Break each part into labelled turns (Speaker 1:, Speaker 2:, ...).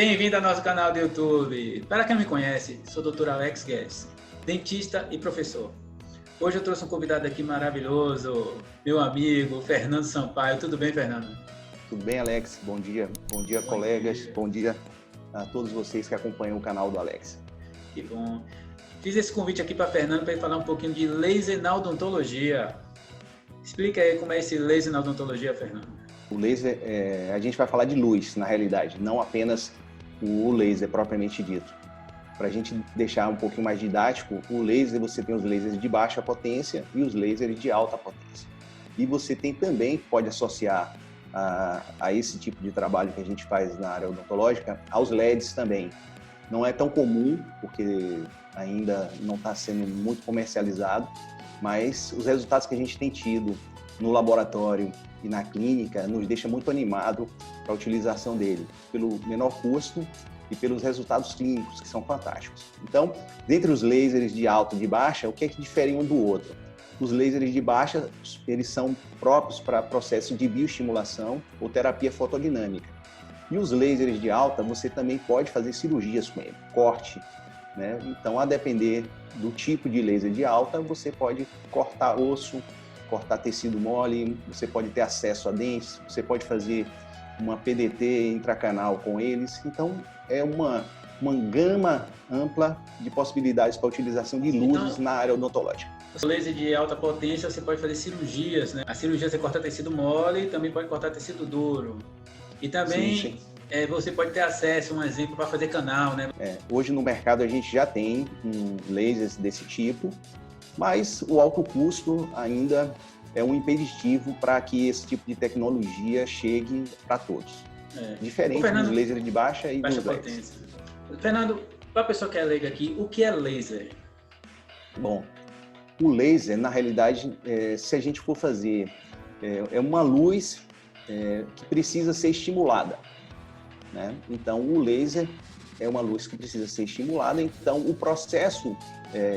Speaker 1: Bem-vindo ao nosso canal do YouTube. Para quem não me conhece, sou o Dr. Alex Guedes, dentista e professor. Hoje eu trouxe um convidado aqui maravilhoso, meu amigo Fernando Sampaio. Tudo bem, Fernando?
Speaker 2: Tudo bem, Alex? Bom dia, colegas. Bom dia a todos vocês que acompanham o canal do Alex.
Speaker 1: Que bom. Fiz esse convite aqui para Fernando para ele falar um pouquinho de laser na odontologia. Explica aí como é esse laser na odontologia, Fernando.
Speaker 2: O laser, a gente vai falar de luz, na realidade, não apenas o laser propriamente dito. Para a gente deixar um pouquinho mais didático, o laser, você tem os lasers de baixa potência e os lasers de alta potência. E você tem também, pode associar a esse tipo de trabalho que a gente faz na área odontológica, aos LEDs também. Não é tão comum, porque ainda não está sendo muito comercializado, mas os resultados que a gente tem tido no laboratório e na clínica nos deixa muito animado para a utilização dele, pelo menor custo e pelos resultados clínicos, que são fantásticos. Então, dentre os lasers de alta e de baixa, o que é que difere um do outro? Os lasers de baixa, eles são próprios para processo de bioestimulação ou terapia fotodinâmica. E os lasers de alta, você também pode fazer cirurgias com ele, corte, né? Então, a depender do tipo de laser de alta, você pode cortar osso, cortar tecido mole, você pode ter acesso a dentes, você pode fazer uma PDT intracanal com eles. Então, é uma gama ampla de possibilidades para a utilização de luzes na área odontológica.
Speaker 1: O laser de alta potência, você pode fazer cirurgias, né? A cirurgia você corta tecido mole, também pode cortar tecido duro. E também
Speaker 2: sim.
Speaker 1: Você pode ter acesso, um exemplo, para fazer canal, né?
Speaker 2: Hoje no mercado a gente já tem lasers desse tipo, mas o alto custo ainda é um impeditivo para que esse tipo de tecnologia chegue para todos. Diferente dos lasers de baixa e dos LEDs.
Speaker 1: Fernando, para a pessoa que é leiga aqui, o que é laser?
Speaker 2: Bom, o laser, na realidade, se a gente for fazer, é uma luz que precisa ser estimulada, né? Então, o laser é uma luz que precisa ser estimulada, então o processo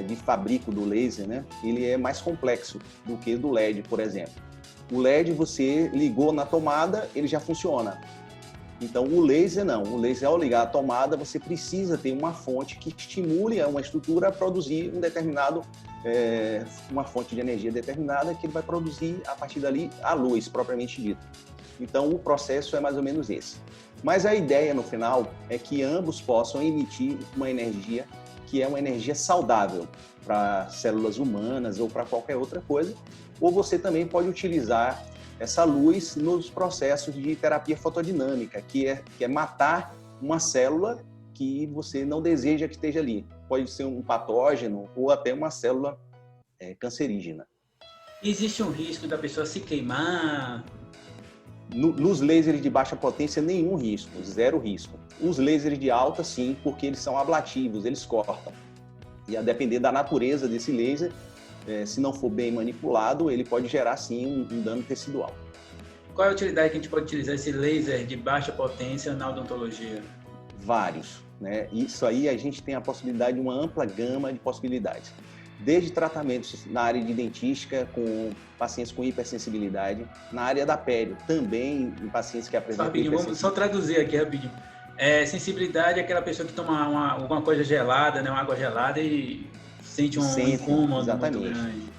Speaker 2: de fabrico do laser, né, ele é mais complexo do que do LED, por exemplo. O LED, você ligou na tomada, ele já funciona. Então, o laser não. O laser, ao ligar a tomada, você precisa ter uma fonte que estimule uma estrutura a produzir uma fonte de energia determinada que ele vai produzir, a partir dali, a luz, propriamente dita. Então, o processo é mais ou menos esse. Mas a ideia, no final, é que ambos possam emitir uma energia que é uma energia saudável para células humanas ou para qualquer outra coisa. Ou você também pode utilizar essa luz nos processos de terapia fotodinâmica, que é matar uma célula que você não deseja que esteja ali. Pode ser um patógeno ou até uma célula cancerígena.
Speaker 1: Existe um risco da pessoa se queimar?
Speaker 2: Nos lasers de baixa potência, nenhum risco, zero risco. Os lasers de alta, sim, porque eles são ablativos, eles cortam. E a depender da natureza desse laser, se não for bem manipulado, ele pode gerar, sim, um dano tecidual.
Speaker 1: Qual é a utilidade que a gente pode utilizar esse laser de baixa potência na odontologia?
Speaker 2: Vários, né? Isso aí a gente tem a possibilidade de uma ampla gama de possibilidades. Desde tratamentos na área de dentística com pacientes com hipersensibilidade, na área da pele também em pacientes que apresentam hipersensibilidade.
Speaker 1: Vamos só traduzir aqui rapidinho. Sensibilidade é aquela pessoa que toma alguma coisa gelada, né, uma água gelada e sente um incômodo muito grande.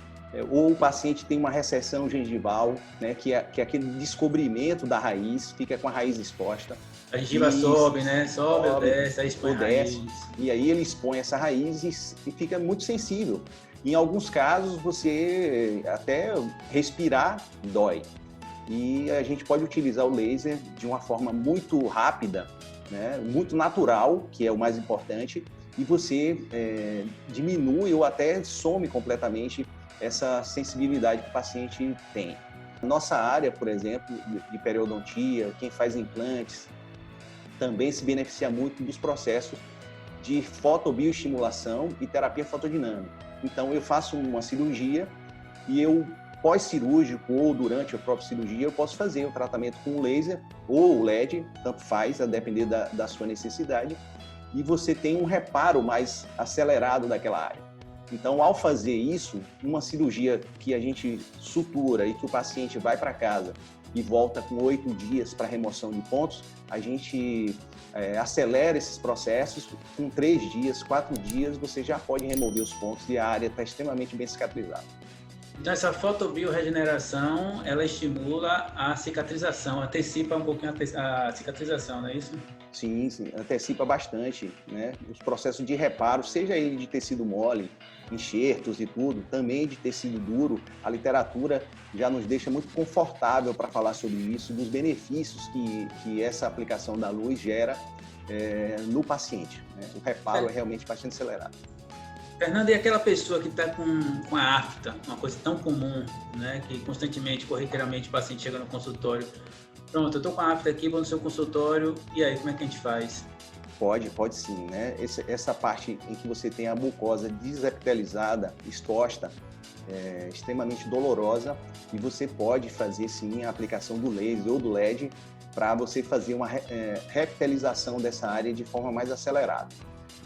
Speaker 2: Ou o paciente tem uma recessão gengival, né, que é aquele descobrimento da raiz, fica com a raiz exposta.
Speaker 1: A gengiva sobe, né? Sobe ou desce, aí expõe a raiz.
Speaker 2: E aí ele expõe essa raiz e fica muito sensível. Em alguns casos, você até respirar dói. E a gente pode utilizar o laser de uma forma muito rápida, né? Muito natural, que é o mais importante, e você diminui ou até some completamente essa sensibilidade que o paciente tem. Nossa área, por exemplo, de periodontia, quem faz implantes, também se beneficia muito dos processos de fotobioestimulação e terapia fotodinâmica. Então, eu faço uma cirurgia e eu, pós-cirúrgico ou durante a própria cirurgia, eu posso fazer o tratamento com laser ou LED, tanto faz, a depender da sua necessidade, e você tem um reparo mais acelerado daquela área. Então, ao fazer isso, uma cirurgia que a gente sutura e que o paciente vai para casa e volta com 8 dias para remoção de pontos, a gente acelera esses processos. Com 3 dias, 4 dias, você já pode remover os pontos e a área está extremamente bem cicatrizada.
Speaker 1: Então, essa fotobiorregeneração, ela estimula a cicatrização, antecipa um pouquinho a cicatrização, não é isso?
Speaker 2: Sim, antecipa bastante, né? Os processos de reparo, seja ele de tecido mole, enxertos e tudo, também de tecido duro, a literatura já nos deixa muito confortável para falar sobre isso, dos benefícios que essa aplicação da luz gera no paciente, né? O reparo é realmente bastante acelerado.
Speaker 1: Fernando, e aquela pessoa que está com a afta, uma coisa tão comum, né, que constantemente, corriqueiramente, o paciente chega no consultório, pronto, eu estou com a afta aqui, vou no seu consultório, e aí, como é que a gente faz?
Speaker 2: Pode sim, né? Essa parte em que você tem a mucosa desepitelizada, exposta, é extremamente dolorosa, e você pode fazer sim a aplicação do laser ou do LED para você fazer uma repitelização dessa área de forma mais acelerada.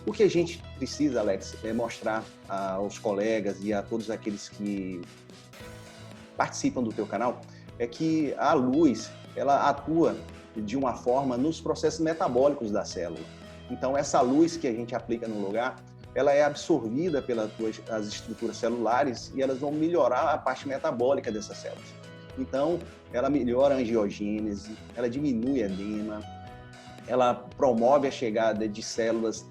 Speaker 2: O que a gente precisa, Alex, é mostrar aos colegas e a todos aqueles que participam do teu canal, é que a luz, ela atua de uma forma nos processos metabólicos da célula. Então, essa luz que a gente aplica no lugar, ela é absorvida pelas as estruturas celulares e elas vão melhorar a parte metabólica dessas células. Então, ela melhora a angiogênese, ela diminui edema, ela promove a chegada de células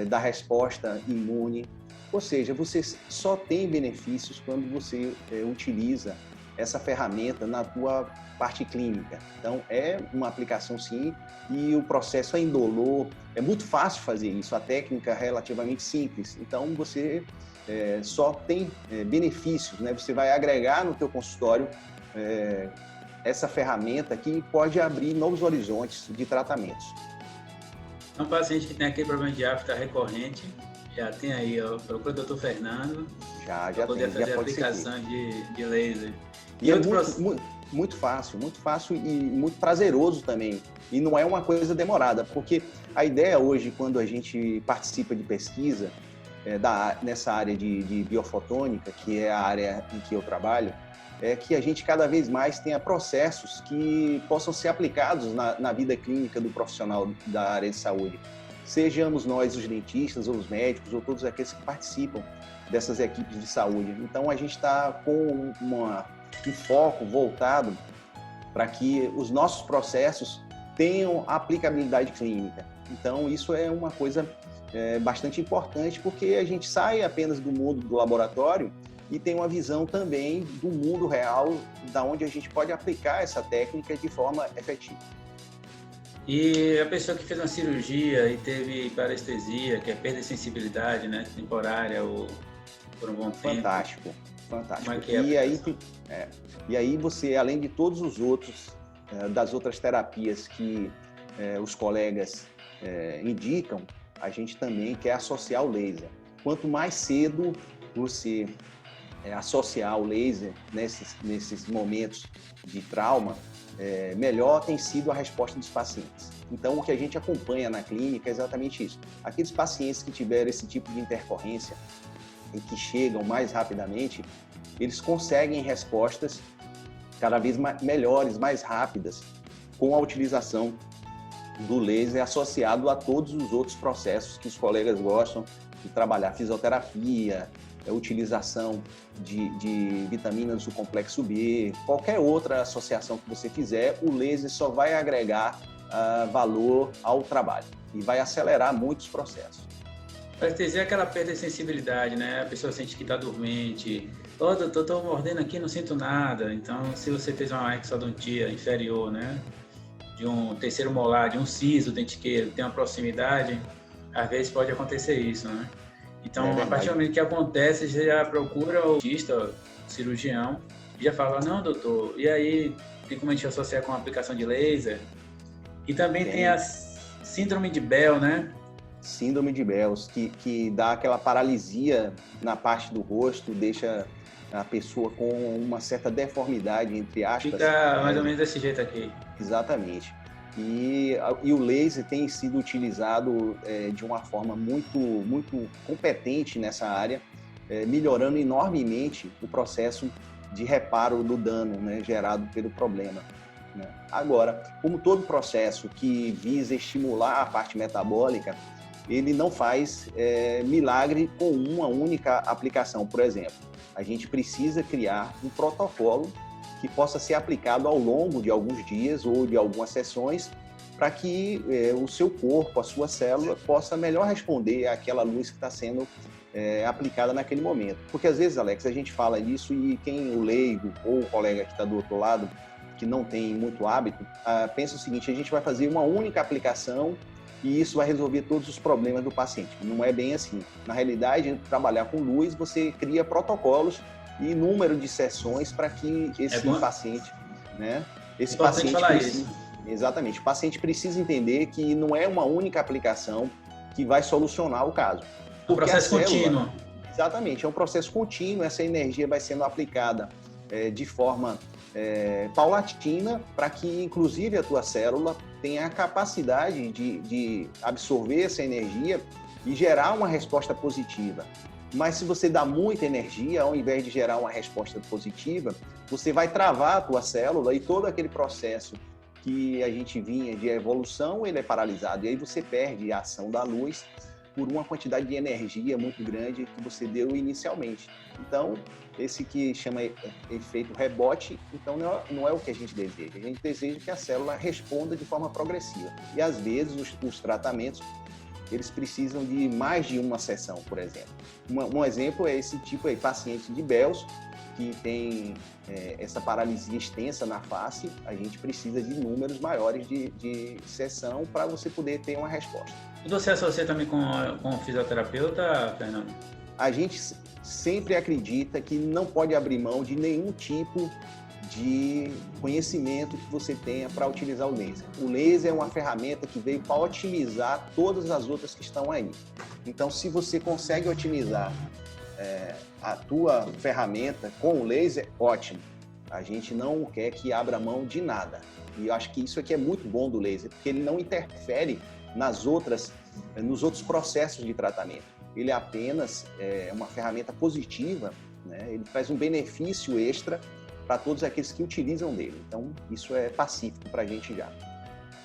Speaker 2: da resposta imune. Ou seja, você só tem benefícios quando você utiliza essa ferramenta na tua parte clínica. Então, é uma aplicação sim, e o processo é indolor, é muito fácil fazer isso, a técnica é relativamente simples. Então, você só tem benefícios, né? Você vai agregar no teu consultório essa ferramenta que pode abrir novos horizontes de tratamentos.
Speaker 1: Um paciente que tem aquele problema de afta recorrente, já tem aí, ó, procura o Dr. Fernando,
Speaker 2: já
Speaker 1: poder
Speaker 2: tem,
Speaker 1: fazer
Speaker 2: já
Speaker 1: a
Speaker 2: pode
Speaker 1: aplicação de laser.
Speaker 2: E é muito fácil e muito prazeroso também. E não é uma coisa demorada, porque a ideia hoje, quando a gente participa de pesquisa nessa área de biofotônica, que é a área em que eu trabalho, é que a gente cada vez mais tenha processos que possam ser aplicados na vida clínica do profissional da área de saúde. Sejamos nós os dentistas, ou os médicos, ou todos aqueles que participam dessas equipes de saúde. Então, a gente está com um foco voltado para que os nossos processos tenham aplicabilidade clínica. Então, isso é uma coisa bastante importante, porque a gente sai apenas do mundo do laboratório e tem uma visão também do mundo real, da onde a gente pode aplicar essa técnica de forma efetiva.
Speaker 1: E a pessoa que fez uma cirurgia e teve parestesia, que é perda de sensibilidade, né, temporária ou por um bom tempo.
Speaker 2: Fantástico.
Speaker 1: Como é que é?
Speaker 2: E aí você, além de todos os outros, das outras terapias que os colegas indicam, a gente também quer associar o laser. Quanto mais cedo você associar o laser nesses momentos de trauma, melhor tem sido a resposta dos pacientes. Então, o que a gente acompanha na clínica é exatamente isso. Aqueles pacientes que tiveram esse tipo de intercorrência e que chegam mais rapidamente, eles conseguem respostas cada vez melhores, mais rápidas, com a utilização do laser associado a todos os outros processos que os colegas gostam de trabalhar, fisioterapia, utilização de vitaminas do complexo B, qualquer outra associação que você fizer, o laser só vai agregar valor ao trabalho e vai acelerar muitos processos.
Speaker 1: Parestesia é aquela perda de sensibilidade, né? A pessoa sente que está dormente. Doutor, estou mordendo aqui, não sinto nada. Então, se você fez uma exodontia inferior, né? De um terceiro molar, de um siso dentiqueiro, tem uma proximidade, às vezes pode acontecer isso, né? Então, a partir do momento que acontece, você já procura o dentista, o cirurgião, e já fala, não, doutor, e aí tem como a gente associar com a aplicação de laser? E também tem a síndrome de Bell, né?
Speaker 2: Síndrome de Bell, que dá aquela paralisia na parte do rosto, deixa a pessoa com uma certa deformidade, entre aspas.
Speaker 1: Fica mais ou menos desse jeito aqui.
Speaker 2: Exatamente. E o laser tem sido utilizado de uma forma muito competente nessa área, melhorando enormemente o processo de reparo do dano, né, gerado pelo problema. né? Agora, como todo processo que visa estimular a parte metabólica, ele não faz milagre com uma única aplicação, por exemplo. A gente precisa criar um protocolo que possa ser aplicado ao longo de alguns dias ou de algumas sessões para que o seu corpo, a sua célula, possa melhor responder àquela luz que está sendo aplicada naquele momento. Porque às vezes, Alex, a gente fala isso e quem o leigo ou o colega que está do outro lado, que não tem muito hábito, pensa o seguinte: a gente vai fazer uma única aplicação e isso vai resolver todos os problemas do paciente. Não é bem assim. Na realidade, trabalhar com luz, você cria protocolos e número de sessões para que esse paciente, né? Esse paciente precisa, exatamente. O paciente precisa entender que não é uma única aplicação que vai solucionar o caso.
Speaker 1: É um processo contínuo.
Speaker 2: Exatamente, é um processo contínuo. Essa energia vai sendo aplicada de forma paulatina para que, inclusive, a tua célula tenha a capacidade de absorver essa energia e gerar uma resposta positiva. Mas se você dá muita energia, ao invés de gerar uma resposta positiva, você vai travar a tua célula e todo aquele processo que a gente vinha de evolução, ele é paralisado. E aí você perde a ação da luz por uma quantidade de energia muito grande que você deu inicialmente. Então, esse que chama efeito rebote, então não é o que a gente deseja. A gente deseja que a célula responda de forma progressiva. E às vezes os tratamentos, eles precisam de mais de uma sessão, por exemplo. Um exemplo é esse tipo aí, paciente de Bell's, que tem essa paralisia extensa na face. A gente precisa de números maiores de sessão para você poder ter uma resposta.
Speaker 1: E você associa também com o fisioterapeuta, Fernando?
Speaker 2: A gente sempre acredita que não pode abrir mão de nenhum tipo de conhecimento que você tenha para utilizar o laser. O laser é uma ferramenta que veio para otimizar todas as outras que estão aí. Então, se você consegue otimizar a tua ferramenta com o laser, ótimo. A gente não quer que abra mão de nada. E eu acho que isso aqui é muito bom do laser, porque ele não interfere nos outros processos de tratamento. Ele é apenas uma ferramenta positiva, né? Ele traz um benefício extra para todos aqueles que utilizam dele. Então, isso é pacífico para a gente já.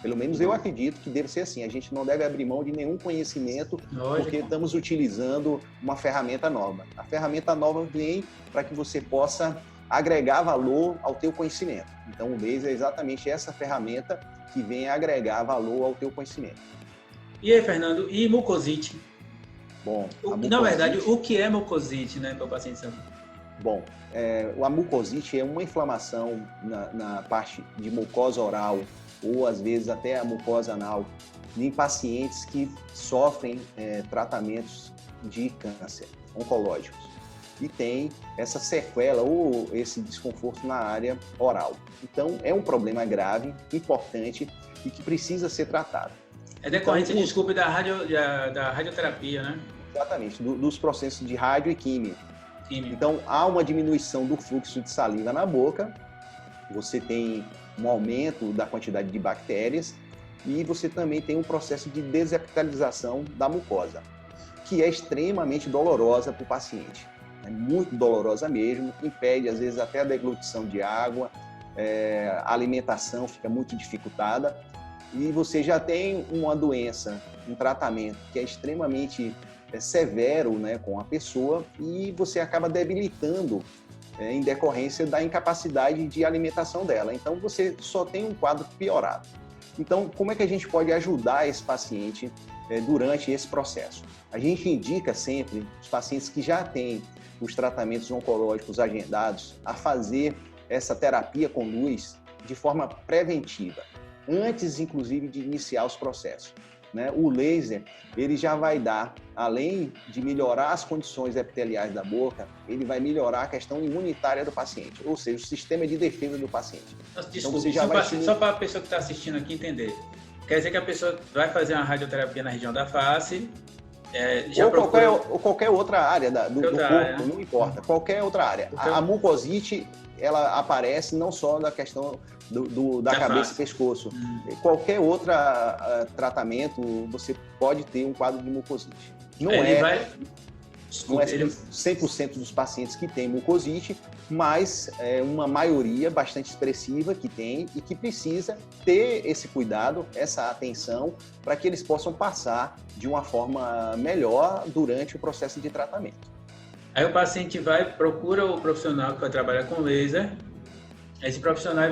Speaker 2: Pelo menos eu acredito que deve ser assim. A gente não deve abrir mão de nenhum conhecimento, porque estamos utilizando uma ferramenta nova. A ferramenta nova vem para que você possa agregar valor ao teu conhecimento. Então, o laser é exatamente essa ferramenta que vem agregar valor ao teu conhecimento.
Speaker 1: E aí, Fernando, e mucosite?
Speaker 2: Bom,
Speaker 1: na verdade, o que é mucosite, né, para o paciente?
Speaker 2: Bom, a mucosite é uma inflamação na parte de mucosa oral ou, às vezes, até a mucosa anal em pacientes que sofrem tratamentos de câncer oncológicos e tem essa sequela ou esse desconforto na área oral. Então, é um problema grave, importante e que precisa ser tratado.
Speaker 1: É decorrente, desculpe, da radioterapia, né?
Speaker 2: Exatamente, dos processos de rádio e químio. Então, há uma diminuição do fluxo de saliva na boca, você tem um aumento da quantidade de bactérias e você também tem um processo de desepitelização da mucosa, que é extremamente dolorosa para o paciente. É muito dolorosa mesmo, impede, às vezes, até a deglutição de água, a alimentação fica muito dificultada e você já tem uma doença, um tratamento que é extremamente severo, né, com a pessoa e você acaba debilitando em decorrência da incapacidade de alimentação dela. Então, você só tem um quadro piorado. Então, como é que a gente pode ajudar esse paciente durante esse processo? A gente indica sempre os pacientes que já têm os tratamentos oncológicos agendados a fazer essa terapia com luz de forma preventiva, antes, inclusive, de iniciar os processos. Né? O laser, ele já vai dar, além de melhorar as condições epiteliais da boca, ele vai melhorar a questão imunitária do paciente, ou seja, o sistema de defesa do paciente.
Speaker 1: Desculpe, então, você já só para a pessoa que está assistindo aqui entender, quer dizer que a pessoa vai fazer uma radioterapia na região da face,
Speaker 2: ou qualquer outra área do corpo, área, né? Não importa, qualquer outra área. A mucosite, ela aparece não só da questão da cabeça e pescoço. Qualquer outro tratamento, você pode ter um quadro de mucosite. Não é 100% dos pacientes que têm mucosite, mas é uma maioria bastante expressiva que tem e que precisa ter esse cuidado, essa atenção, para que eles possam passar de uma forma melhor durante o processo de tratamento.
Speaker 1: Aí o paciente procura o profissional que vai trabalhar com laser. Esse profissional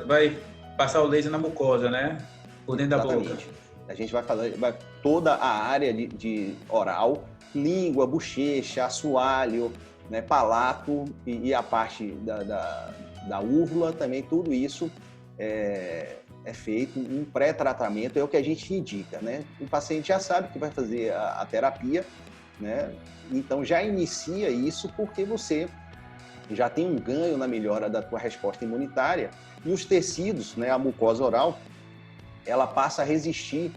Speaker 1: vai passar o laser na mucosa, né? Por dentro
Speaker 2: Exatamente.
Speaker 1: da boca.
Speaker 2: A gente vai toda a área de oral, língua, bochecha, assoalho, né, palato e a parte da úvula também, tudo isso é feito um pré-tratamento, é o que a gente indica, né? O paciente já sabe que vai fazer a terapia, né? Então já inicia isso porque você já tem um ganho na melhora da tua resposta imunitária e os tecidos, né, a mucosa oral, ela passa a resistir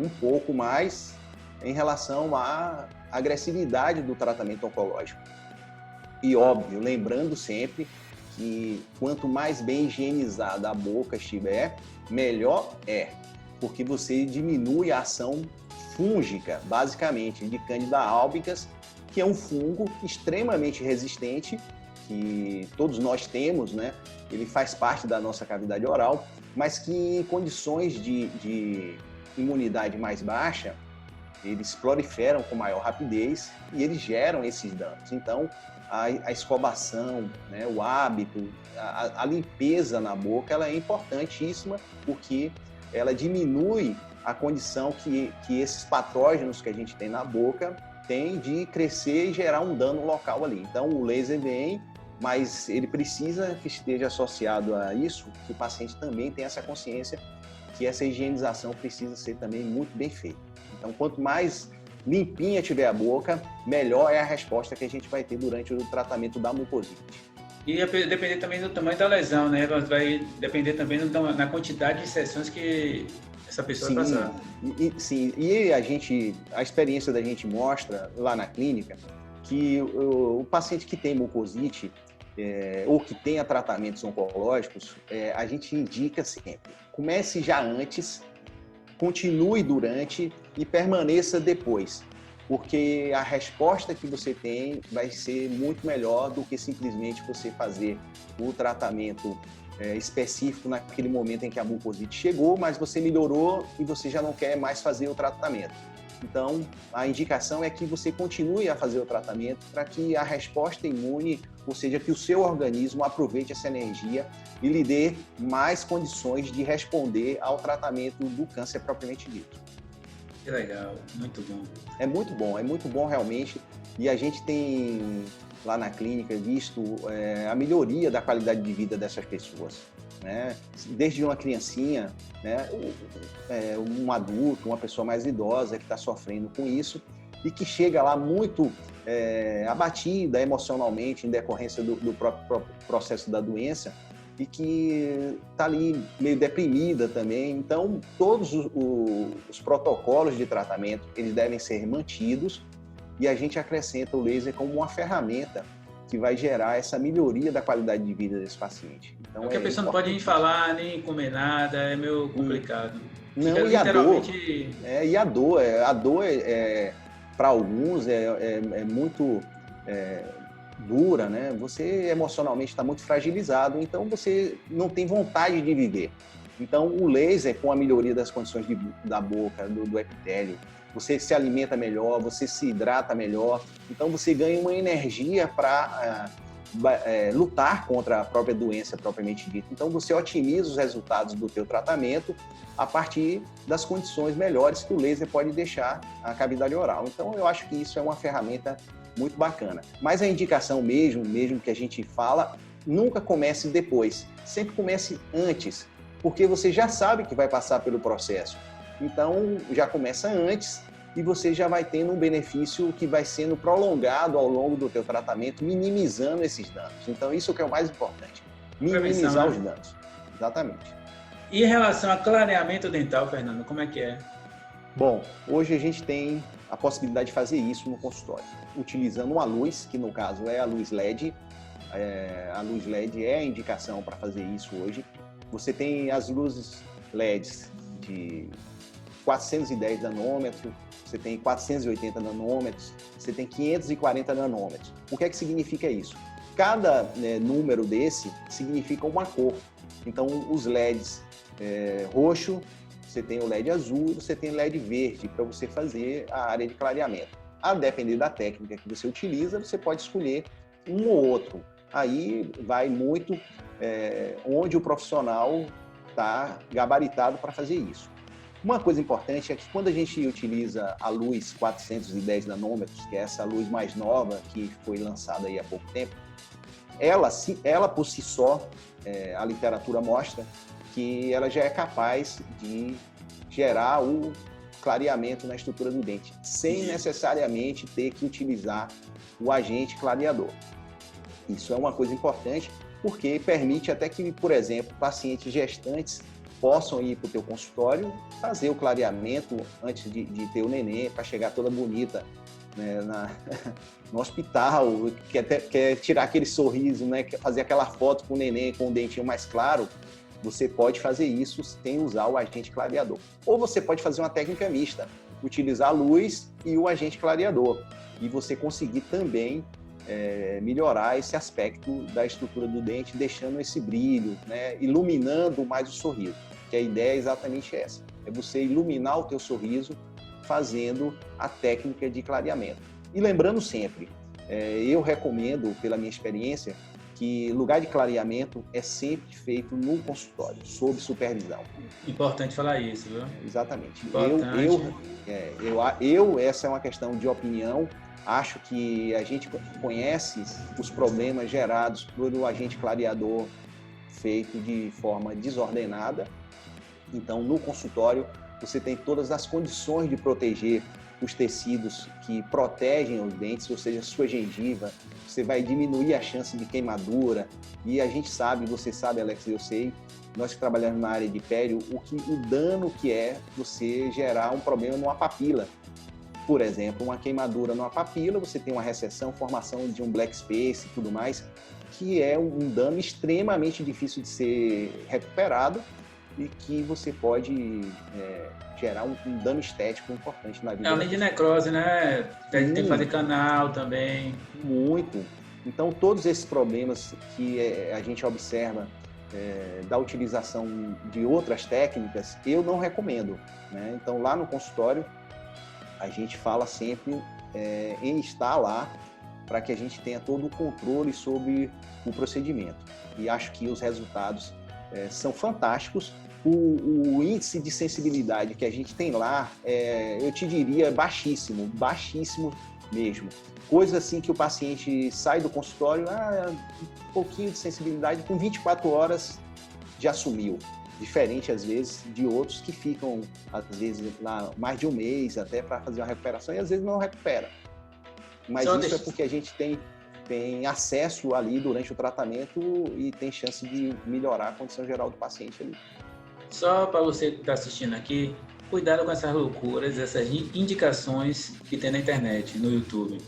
Speaker 2: um pouco mais em relação à agressividade do tratamento oncológico. E óbvio, lembrando sempre que quanto mais bem higienizada a boca estiver, melhor é, porque você diminui a ação fúngica, basicamente, de Candida albicans, que é um fungo extremamente resistente, que todos nós temos, né? Ele faz parte da nossa cavidade oral, mas que em condições de imunidade mais baixa, eles proliferam com maior rapidez e eles geram esses danos. Então, a escovação, né, o hábito, a limpeza na boca, ela é importantíssima porque ela diminui a condição que esses patógenos que a gente tem na boca tem de crescer e gerar um dano local ali. Então, o laser vem, mas ele precisa que esteja associado a isso, que o paciente também tenha essa consciência que essa higienização precisa ser também muito bem feita. Então, quanto mais limpinha tiver a boca, melhor é a resposta que a gente vai ter durante o tratamento da mucosite.
Speaker 1: E depender também do tamanho da lesão, né? Vai depender também na quantidade de sessões que essa pessoa vai passar.
Speaker 2: Sim, e a experiência da gente mostra lá na clínica que o paciente que tem mucosite ou que tenha tratamentos oncológicos, a gente indica sempre, comece já antes, continue durante e permaneça depois, porque a resposta que você tem vai ser muito melhor do que simplesmente você fazer o tratamento específico naquele momento em que a mucosite chegou, mas você melhorou e você já não quer mais fazer o tratamento. Então, a indicação é que você continue a fazer o tratamento para que a resposta imune, ou seja, que o seu organismo aproveite essa energia e lhe dê mais condições de responder ao tratamento do câncer propriamente dito.
Speaker 1: Que legal, muito bom.
Speaker 2: É muito bom realmente. E a gente tem lá na clínica visto a melhoria da qualidade de vida dessas pessoas, né? Desde uma criancinha, né? Um adulto, uma pessoa mais idosa que está sofrendo com isso e que chega lá muito abatida emocionalmente em decorrência do próprio processo da doença e que está ali meio deprimida também. Então, todos os protocolos de tratamento, eles devem ser mantidos e a gente acrescenta o laser como uma ferramenta que vai gerar essa melhoria da qualidade de vida desse paciente. Então,
Speaker 1: porque a pessoa não pode nem falar, nem comer nada, é meio complicado.
Speaker 2: Não, e a dor, para alguns é muito dura, né? Você emocionalmente está muito fragilizado, então você não tem vontade de viver. Então, o laser, com a melhoria das condições da boca, do epitélio, você se alimenta melhor, você se hidrata melhor, então você ganha uma energia para lutar contra a própria doença propriamente dita. Então você otimiza os resultados do teu tratamento a partir das condições melhores que o laser pode deixar a cavidade oral. Então eu acho que isso é uma ferramenta muito bacana. Mas a indicação mesmo que a gente fala, nunca comece depois, sempre comece antes, porque você já sabe que vai passar pelo processo. Então, já começa antes e você já vai tendo um benefício que vai sendo prolongado ao longo do teu tratamento, minimizando esses danos. Então, isso que é o mais importante, minimizar os danos. Exatamente.
Speaker 1: E em relação a clareamento dental, Fernando, como é que é?
Speaker 2: Bom, hoje a gente tem a possibilidade de fazer isso no consultório, utilizando uma luz, que no caso é a luz LED. A luz LED é a indicação para fazer isso hoje. Você tem as luzes LEDs de 410 nanômetros, você tem 480 nanômetros, você tem 540 nanômetros. O que é que significa isso? Cada número desse significa uma cor. Então, os LEDs roxo, você tem o LED azul e você tem o LED verde para você fazer a área de clareamento. A depender da técnica que você utiliza, você pode escolher um ou outro. Aí vai muito onde o profissional está gabaritado para fazer isso. Uma coisa importante é que quando a gente utiliza a luz 410 nanômetros, que é essa luz mais nova que foi lançada aí há pouco tempo, ela por si só, a literatura mostra que ela já é capaz de gerar o clareamento na estrutura do dente, sem necessariamente ter que utilizar o agente clareador. Isso é uma coisa importante, porque permite até que, por exemplo, pacientes gestantes possam ir para o teu consultório, fazer o clareamento antes de ter o neném, para chegar toda bonita, né, no hospital, quer tirar aquele sorriso, né, quer fazer aquela foto com o neném com o dentinho mais claro. Você pode fazer isso sem usar o agente clareador. Ou você pode fazer uma técnica mista, utilizar a luz e o agente clareador, e você conseguir também melhorar esse aspecto da estrutura do dente, deixando esse brilho, né, iluminando mais o sorriso. Que a ideia é exatamente essa, é você iluminar o teu sorriso fazendo a técnica de clareamento. E lembrando sempre, eu recomendo, pela minha experiência, que lugar de clareamento é sempre feito no consultório, sob supervisão.
Speaker 1: Importante falar isso, viu?
Speaker 2: Exatamente.
Speaker 1: Importante.
Speaker 2: Essa é uma questão de opinião. Acho que a gente conhece os problemas gerados pelo agente clareador feito de forma desordenada. Então, no consultório, você tem todas as condições de proteger os tecidos que protegem os dentes, ou seja, sua gengiva. Você vai diminuir a chance de queimadura. E a gente sabe, você sabe, Alex, eu sei, nós que trabalhamos na área de pério, o dano que é você gerar um problema numa papila. Por exemplo, uma queimadura numa papila, você tem uma recessão, formação de um black space e tudo mais, que é um dano extremamente difícil de ser recuperado e que você pode gerar um dano estético importante na vida.
Speaker 1: Além de necrose, né? Tem que fazer canal também.
Speaker 2: Muito. Então, todos esses problemas que a gente observa da utilização de outras técnicas, eu não recomendo, né? Então, lá no consultório, a gente fala sempre em estar lá para que a gente tenha todo o controle sobre o procedimento. E acho que os resultados são fantásticos. O índice de sensibilidade que a gente tem lá, eu te diria, baixíssimo mesmo. Coisa assim que o paciente sai do consultório, um pouquinho de sensibilidade, com 24 horas já sumiu. Diferente, às vezes, de outros que ficam, às vezes, lá mais de um mês até para fazer uma recuperação e às vezes não recupera. Mas isso é porque a gente tem acesso ali durante o tratamento e tem chance de melhorar a condição geral do paciente ali.
Speaker 1: Só para você que está assistindo aqui, cuidado com essas loucuras, essas indicações que tem na internet, no YouTube.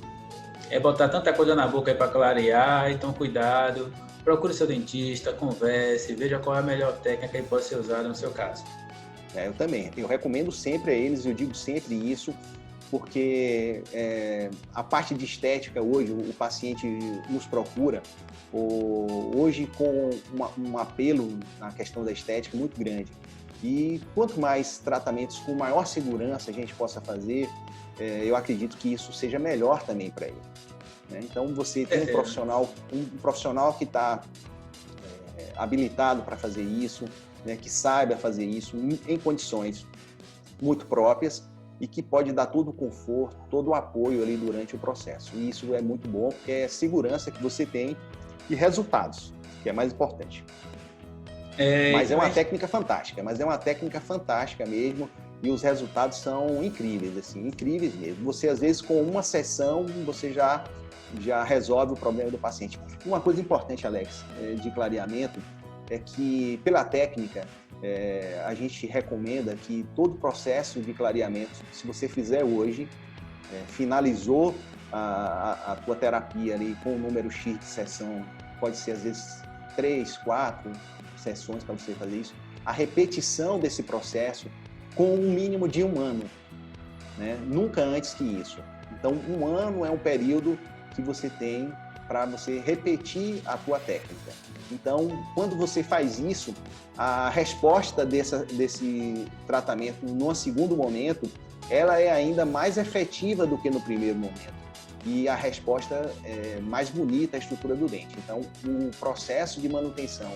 Speaker 1: É botar tanta coisa na boca aí para clarear, então cuidado. Procure seu dentista, converse, veja qual é a melhor técnica que pode ser usada no seu caso.
Speaker 2: Eu também. Eu recomendo sempre a eles, eu digo sempre isso, porque a parte de estética hoje, o paciente nos procura, hoje com um apelo na questão da estética muito grande. E quanto mais tratamentos com maior segurança a gente possa fazer, eu acredito que isso seja melhor também para ele. Então, você tem um profissional que está habilitado para fazer isso, né, que saiba fazer isso em condições muito próprias e que pode dar todo o conforto, todo o apoio ali durante o processo. E isso é muito bom, porque é segurança que você tem e resultados, que é mais importante. Mas é uma técnica fantástica mesmo, e os resultados são incríveis, assim, incríveis mesmo. Você, às vezes, com uma sessão, você já resolve o problema do paciente. Uma coisa importante, Alex, de clareamento, é que, pela técnica, a gente recomenda que todo o processo de clareamento, se você fizer hoje, finalizou a tua terapia ali com o número X de sessão, pode ser, às vezes, 3, 4 sessões para você fazer isso, a repetição desse processo com um mínimo de 1 ano. né? Nunca antes que isso. Então, 1 ano é um período que você tem para você repetir a tua técnica. Então, quando você faz isso, a resposta desse tratamento no segundo momento, ela é ainda mais efetiva do que no primeiro momento. E a resposta é mais bonita, a estrutura do dente. Então, o processo de manutenção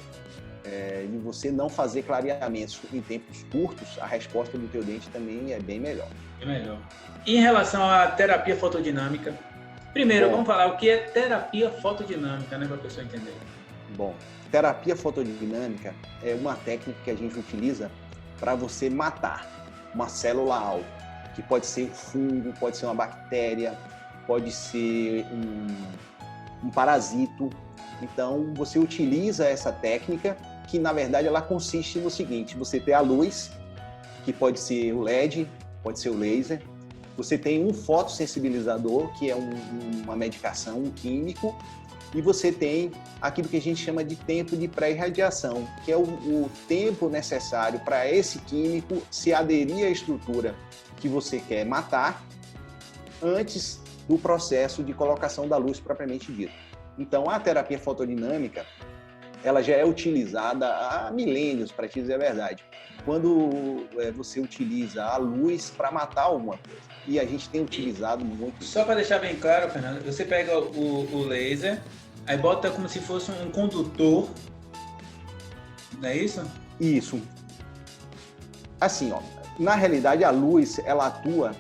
Speaker 2: e você não fazer clareamentos em tempos curtos, a resposta do teu dente também é bem melhor.
Speaker 1: É melhor. E em relação à terapia fotodinâmica, primeiro, vamos falar o que é terapia fotodinâmica, né, para a pessoa entender.
Speaker 2: Bom, terapia fotodinâmica é uma técnica que a gente utiliza para você matar uma célula-alvo, que pode ser um fungo, pode ser uma bactéria, pode ser um parasito. Então, você utiliza essa técnica que, na verdade, ela consiste no seguinte: você tem a luz, que pode ser o LED, pode ser o laser. Você tem um fotossensibilizador, que é uma medicação, um químico. E você tem aquilo que a gente chama de tempo de pré-irradiação, que é o tempo necessário para esse químico se aderir à estrutura que você quer matar antes do processo de colocação da luz propriamente dito. Então, a terapia fotodinâmica, ela já é utilizada há milênios, para te dizer a verdade, quando você utiliza a luz para matar alguma coisa. E a gente tem utilizado muito.
Speaker 1: Só para deixar bem claro, Fernando, você pega o laser, aí bota como se fosse um condutor, não é isso?
Speaker 2: Isso. Assim, ó, na realidade, a luz, ela atua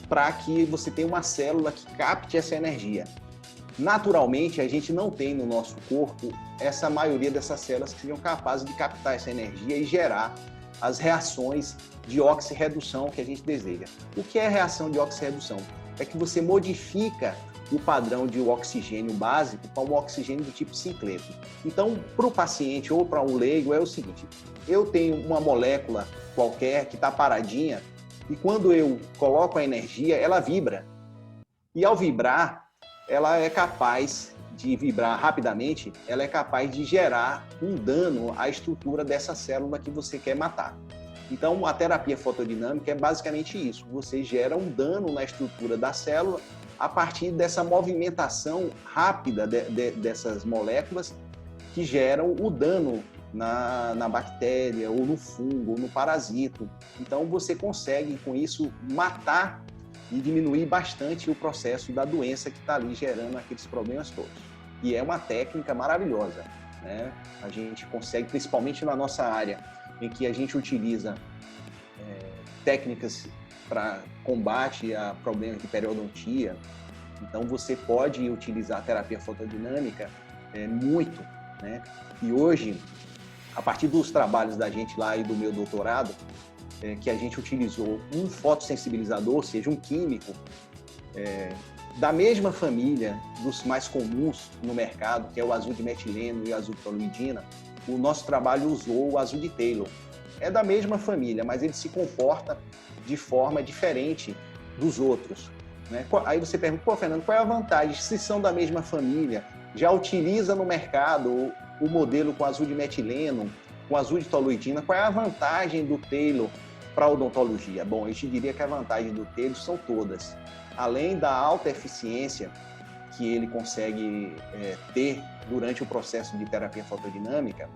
Speaker 2: para que você tenha uma célula que capte essa energia. Naturalmente, a gente não tem no nosso corpo essa maioria dessas células que sejam capazes de captar essa energia e gerar as reações de oxirredução que a gente deseja. O que é reação de oxirredução? É que você modifica o padrão de oxigênio básico para um oxigênio do tipo sincleto. Então, para o paciente ou para um leigo, é o seguinte: eu tenho uma molécula qualquer que está paradinha e quando eu coloco a energia, ela vibra. E ao vibrar, ela é capaz de vibrar rapidamente, ela é capaz de gerar um dano à estrutura dessa célula que você quer matar. Então, a terapia fotodinâmica é basicamente isso. Você gera um dano na estrutura da célula a partir dessa movimentação rápida dessas moléculas que geram o dano na bactéria, ou no fungo, ou no parasito. Então, você consegue, com isso, matar e diminuir bastante o processo da doença que está ali gerando aqueles problemas todos. E é uma técnica maravilhosa, né? A gente consegue, principalmente na nossa área, em que a gente utiliza técnicas para combate a problemas de periodontia. Então, você pode utilizar a terapia fotodinâmica muito, né? E hoje, a partir dos trabalhos da gente lá e do meu doutorado, que a gente utilizou um fotossensibilizador, ou seja, um químico, da mesma família dos mais comuns no mercado, que é o azul de metileno e o azul de toluidina. O nosso trabalho usou o azul de Taylor. É da mesma família, mas ele se comporta de forma diferente dos outros, né? Aí você pergunta: pô, Fernando, qual é a vantagem? Se são da mesma família, já utiliza no mercado o modelo com azul de metileno, com azul de toluidina, qual é a vantagem do Taylor para a odontologia? Bom, eu te diria que a vantagem do Taylor são todas. Além da alta eficiência que ele consegue ter durante o processo de terapia fotodinâmica,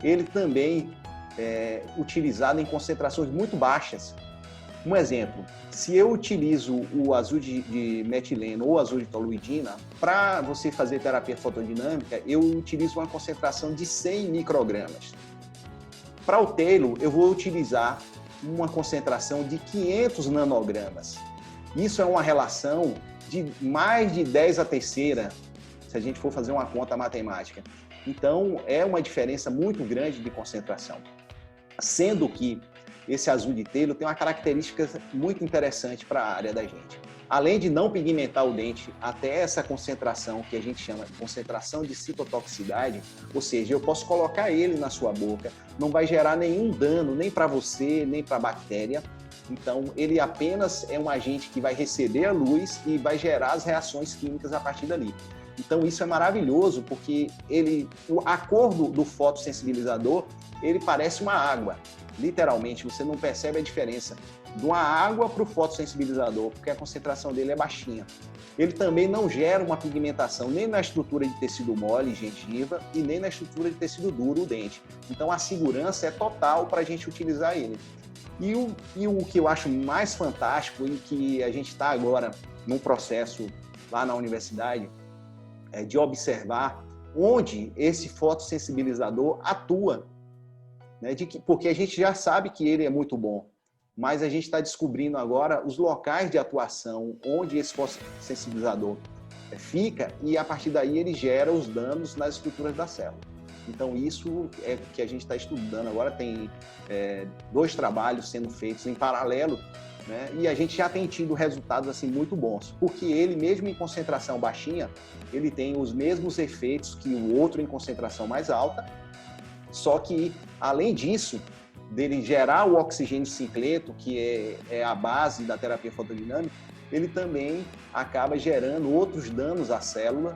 Speaker 2: ele também é utilizado em concentrações muito baixas. Um exemplo: se eu utilizo o azul de metileno ou azul de toluidina, para você fazer terapia fotodinâmica, eu utilizo uma concentração de 100 microgramas. Para o Taylor, eu vou utilizar uma concentração de 500 nanogramas. Isso é uma relação de mais de 10 à terceira, se a gente for fazer uma conta matemática. Então, é uma diferença muito grande de concentração. Sendo que esse azul de Taylor tem uma característica muito interessante para a área da gente. Além de não pigmentar o dente até essa concentração que a gente chama de concentração de citotoxicidade, ou seja, eu posso colocar ele na sua boca, não vai gerar nenhum dano nem para você, nem para a bactéria. Então, ele apenas é um agente que vai receber a luz e vai gerar as reações químicas a partir dali. Então, isso é maravilhoso, porque a cor do fotossensibilizador, ele parece uma água. Literalmente, você não percebe a diferença de uma água para o fotossensibilizador, porque a concentração dele é baixinha. Ele também não gera uma pigmentação nem na estrutura de tecido mole, gengiva, e nem na estrutura de tecido duro, o dente. Então a segurança é total para a gente utilizar ele. E o que eu acho mais fantástico, e que a gente está agora num processo lá na universidade, é de observar onde esse fotossensibilizador atua, né? Porque a gente já sabe que ele é muito bom, mas a gente está descobrindo agora os locais de atuação onde esse fotossensibilizador fica, e a partir daí ele gera os danos nas estruturas da célula. Então isso é o que a gente está estudando agora, tem 2 trabalhos sendo feitos em paralelo, né? E a gente já tem tido resultados assim muito bons, porque ele mesmo em concentração baixinha, ele tem os mesmos efeitos que o outro em concentração mais alta, só que além disso, dele gerar o oxigênio sincleto, que é a base da terapia fotodinâmica, ele também acaba gerando outros danos à célula,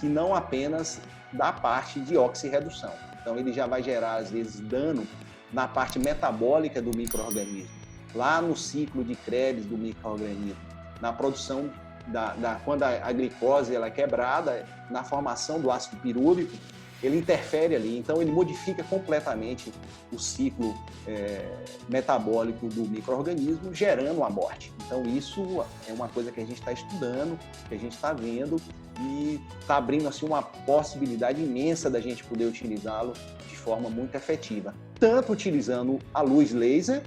Speaker 2: que não apenas da parte de oxirredução. Então ele já vai gerar às vezes dano na parte metabólica do micro-organismo, lá no ciclo de Krebs do micro-organismo, na produção quando a glicose ela é quebrada, na formação do ácido pirúvico, ele interfere ali, então ele modifica completamente o ciclo metabólico do micro-organismo, gerando a morte. Então isso é uma coisa que a gente está estudando, que a gente está vendo, e está abrindo assim, uma possibilidade imensa da gente poder utilizá-lo de forma muito efetiva, tanto utilizando a luz laser,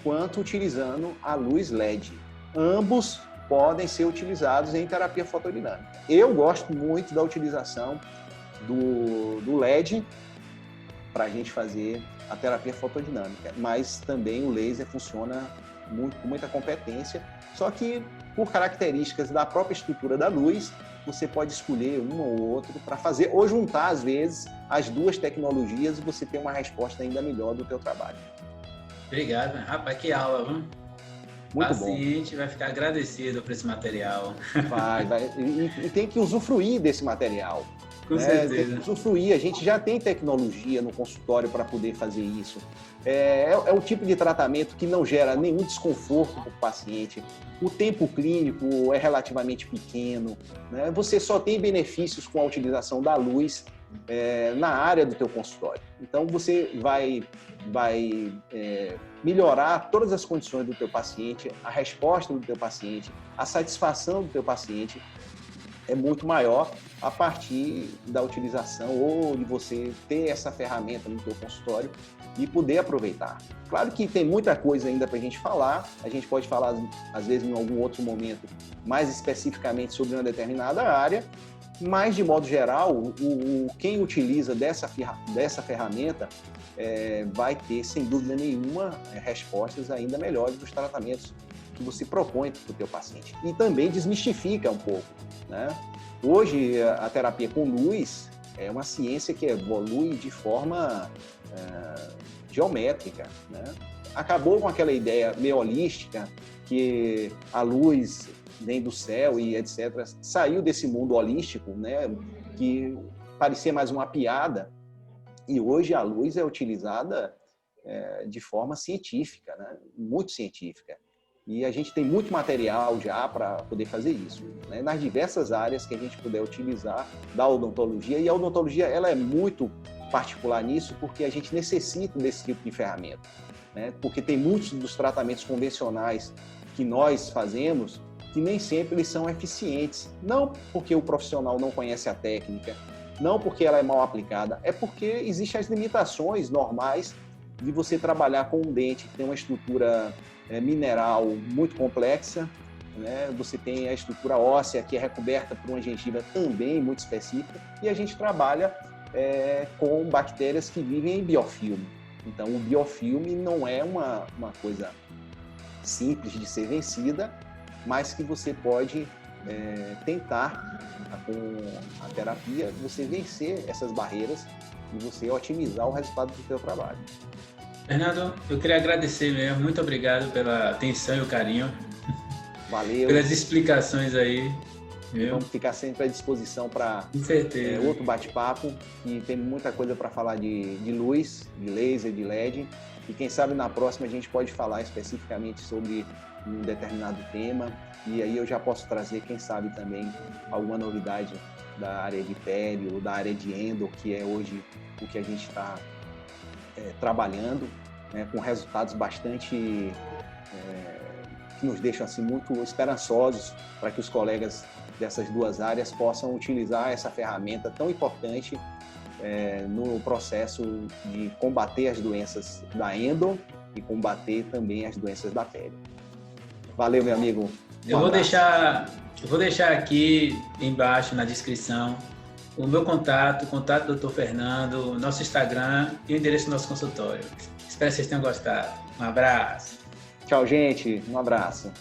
Speaker 2: quanto utilizando a luz LED. Ambos podem ser utilizados em terapia fotodinâmica. Eu gosto muito da utilização do LED para a gente fazer a terapia fotodinâmica, mas também o laser funciona com muita competência, só que por características da própria estrutura da luz, você pode escolher um ou outro para fazer, ou juntar às vezes as 2 tecnologias, e você ter uma resposta ainda melhor do teu trabalho.
Speaker 1: Obrigado, rapaz, que aula, viu?
Speaker 2: Muito
Speaker 1: bom. O paciente vai ficar agradecido por esse material.
Speaker 2: Vai. E tem que usufruir desse material.
Speaker 1: Com certeza.
Speaker 2: Tem que usufruir. A gente já tem tecnologia no consultório para poder fazer isso. É o tipo de tratamento que não gera nenhum desconforto para o paciente. O tempo clínico é relativamente pequeno, né? Você só tem benefícios com a utilização da luz na área do teu consultório. Então, você vai melhorar todas as condições do teu paciente, a resposta do teu paciente, a satisfação do teu paciente é muito maior a partir da utilização ou de você ter essa ferramenta no teu consultório e poder aproveitar. Claro que tem muita coisa ainda para a gente falar, a gente pode falar, às vezes, em algum outro momento, mais especificamente sobre uma determinada área, mas, de modo geral, quem utiliza dessa ferramenta vai ter, sem dúvida nenhuma, respostas ainda melhores dos tratamentos que você propõe para o teu paciente. E também desmistifica um pouco, né? Hoje, a terapia com luz é uma ciência que evolui de forma geométrica, né? Acabou com aquela ideia meio holística que a luz vem do céu e etc. Saiu desse mundo holístico, né? Que parecia mais uma piada, e hoje a luz é utilizada de forma científica, né? Muito científica. E a gente tem muito material já para poder fazer isso, né? Nas diversas áreas que a gente puder utilizar da odontologia. E a odontologia ela é muito particular nisso, porque a gente necessita desse tipo de ferramenta, né? Porque tem muitos dos tratamentos convencionais que nós fazemos que nem sempre eles são eficientes. Não porque o profissional não conhece a técnica, não porque ela é mal aplicada, é porque existem as limitações normais de você trabalhar com um dente que tem uma estrutura mineral muito complexa, né? Você tem a estrutura óssea que é recoberta por uma gengiva também muito específica, e a gente trabalha com bactérias que vivem em biofilme. Então, o biofilme não é uma coisa simples de ser vencida, mas que você pode tentar, com a terapia, você vencer essas barreiras e você otimizar o resultado do seu trabalho.
Speaker 1: Fernando, eu queria agradecer mesmo, muito obrigado pela atenção e o carinho.
Speaker 2: Valeu.
Speaker 1: Pelas explicações aí.
Speaker 2: Vamos ficar sempre à disposição para outro bate-papo, que tem muita coisa para falar de luz, de laser, de LED, E quem sabe na próxima a gente pode falar especificamente sobre um determinado tema, e aí eu já posso trazer, quem sabe também, alguma novidade da área de pele ou da área de endo, que é hoje o que a gente está trabalhando, né, com resultados bastante que nos deixam assim muito esperançosos para que os colegas dessas duas áreas possam utilizar essa ferramenta tão importante no processo de combater as doenças da endo e combater também as doenças da pele. Valeu, meu amigo.
Speaker 1: Eu vou deixar aqui embaixo na descrição o meu contato, o contato do Dr. Fernando, nosso Instagram e o endereço do nosso consultório. Espero que vocês tenham gostado. Um abraço.
Speaker 2: Tchau, gente. Um abraço.